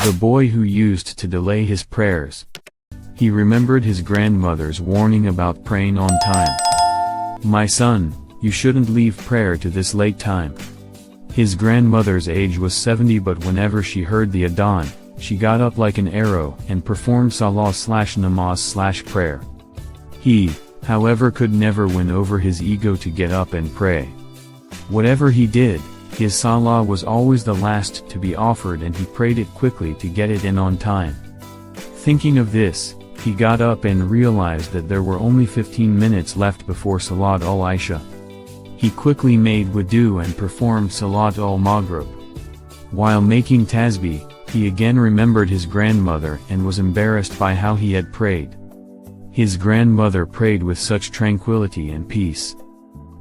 the boy who used to delay his prayers. He remembered his grandmother's warning about praying on time. "My son, you shouldn't leave prayer to this late time." His grandmother's age was 70, but whenever she heard the adhan, she got up like an arrow and performed salah/namaz/prayer. He, however, could never win over his ego to get up and pray. Whatever he did, his salah was always the last to be offered, and he prayed it quickly to get it in on time. Thinking of this, he got up and realized that there were only 15 minutes left before Salat al-Isha. He quickly made wudu and performed Salat al-Maghrib. While making tasbih, he again remembered his grandmother and was embarrassed by how he had prayed. His grandmother prayed with such tranquility and peace.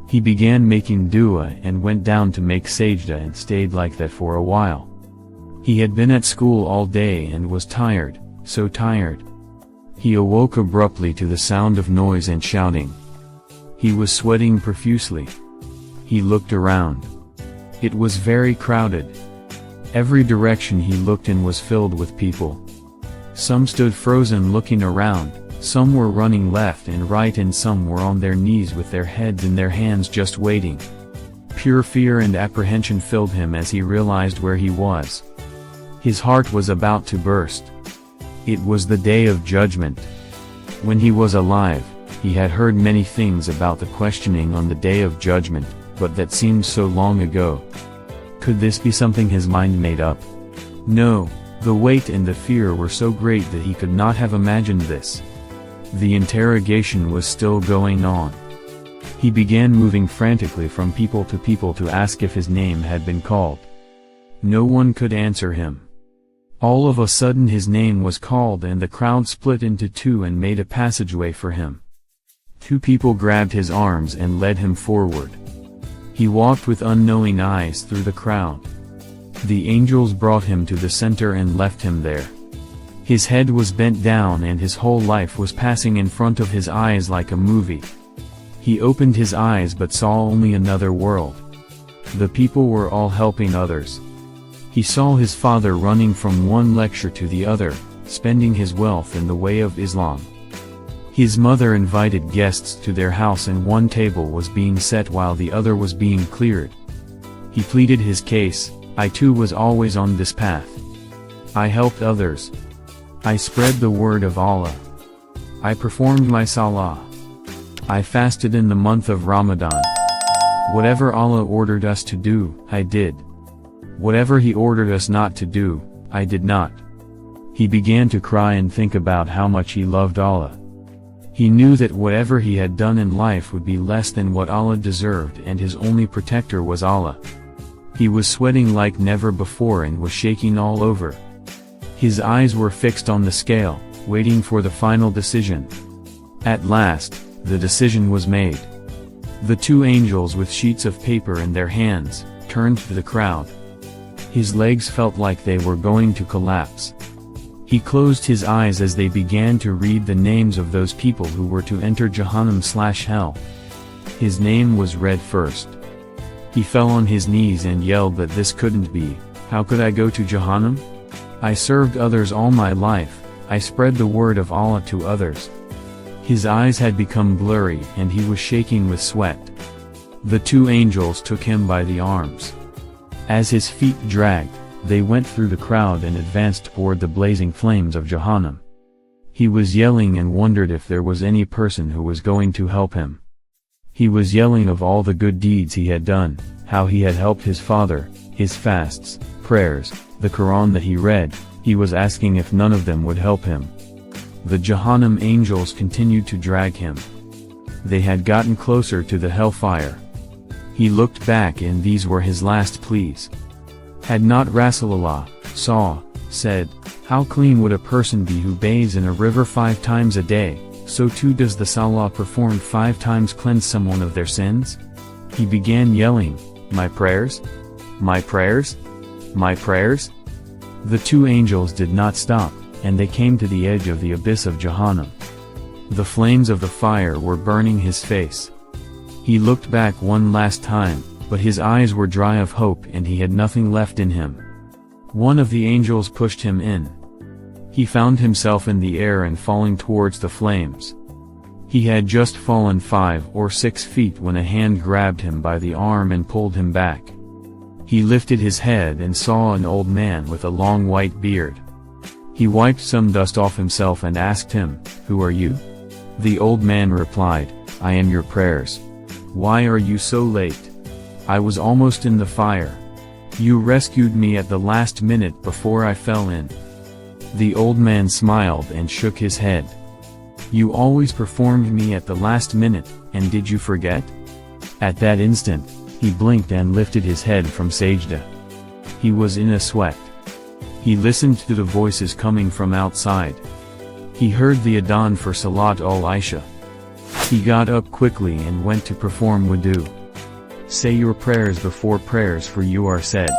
He began making dua and went down to make sajda and stayed like that for a while. He had been at school all day and was tired, so tired. He awoke abruptly to the sound of noise and shouting. He was sweating profusely. He looked around. It was very crowded. Every direction he looked in was filled with people. Some stood frozen looking around, some were running left and right, and some were on their knees with their heads in their hands just waiting. Pure fear and apprehension filled him as he realized where he was. His heart was about to burst. It was the day of judgment. When he was alive, he had heard many things about the questioning on the day of judgment, but that seemed so long ago. Could this be something his mind made up? No, the weight and the fear were so great that he could not have imagined this. The interrogation was still going on. He began moving frantically from people to ask if his name had been called. No one could answer him. All of a sudden his name was called and the crowd split into two and made a passageway for him. Two people grabbed his arms and led him forward. He walked with unknowing eyes through the crowd. The angels brought him to the center and left him there. His head was bent down and his whole life was passing in front of his eyes like a movie. He opened his eyes but saw only another world. The people were all helping others. He saw his father running from one lecture to the other, spending his wealth in the way of Islam. His mother invited guests to their house and one table was being set while the other was being cleared. He pleaded his case, "I too was always on this path. I helped others. I spread the word of Allah. I performed my salah. I fasted in the month of Ramadan. Whatever Allah ordered us to do, I did. Whatever He ordered us not to do, I did not." He began to cry and think about how much he loved Allah. He knew that whatever he had done in life would be less than what Allah deserved, and his only protector was Allah. He was sweating like never before and was shaking all over. His eyes were fixed on the scale, waiting for the final decision. At last, the decision was made. The two angels with sheets of paper in their hands, turned to the crowd. His legs felt like they were going to collapse. He closed his eyes as they began to read the names of those people who were to enter Jahannam/hell. His name was read first. He fell on his knees and yelled that this couldn't be. How could I go to Jahannam? I served others all my life, I spread the word of Allah to others. His eyes had become blurry and he was shaking with sweat. The two angels took him by the arms. As his feet dragged, they went through the crowd and advanced toward the blazing flames of Jahannam. He was yelling and wondered if there was any person who was going to help him. He was yelling of all the good deeds he had done, how he had helped his father, his fasts, prayers, the Quran that he read. He was asking if none of them would help him. The Jahannam angels continued to drag him. They had gotten closer to the hellfire. He looked back and these were his last pleas. Had not Rasulullah said, "How clean would a person be who bathes in a river 5 times a day, so too does the salah performed 5 times cleanse someone of their sins?" He began yelling, "My prayers? My prayers? My prayers?" The two angels did not stop, and they came to the edge of the abyss of Jahannam. The flames of the fire were burning his face. He looked back one last time, but his eyes were dry of hope and he had nothing left in him. One of the angels pushed him in. He found himself in the air and falling towards the flames. He had just fallen 5 or 6 feet when a hand grabbed him by the arm and pulled him back. He lifted his head and saw an old man with a long white beard. He wiped some dust off himself and asked him, "Who are you?" The old man replied, "I am your prayers. Why are you so late? I was almost in the fire. You rescued me at the last minute before I fell in." The old man smiled and shook his head. "You always performed me at the last minute, and did you forget?" At that instant, he blinked and lifted his head from sajda. He was in a sweat. He listened to the voices coming from outside. He heard the adhan for Salat al-Isha. He got up quickly and went to perform wudu. "Say your prayers before prayers, for you are said."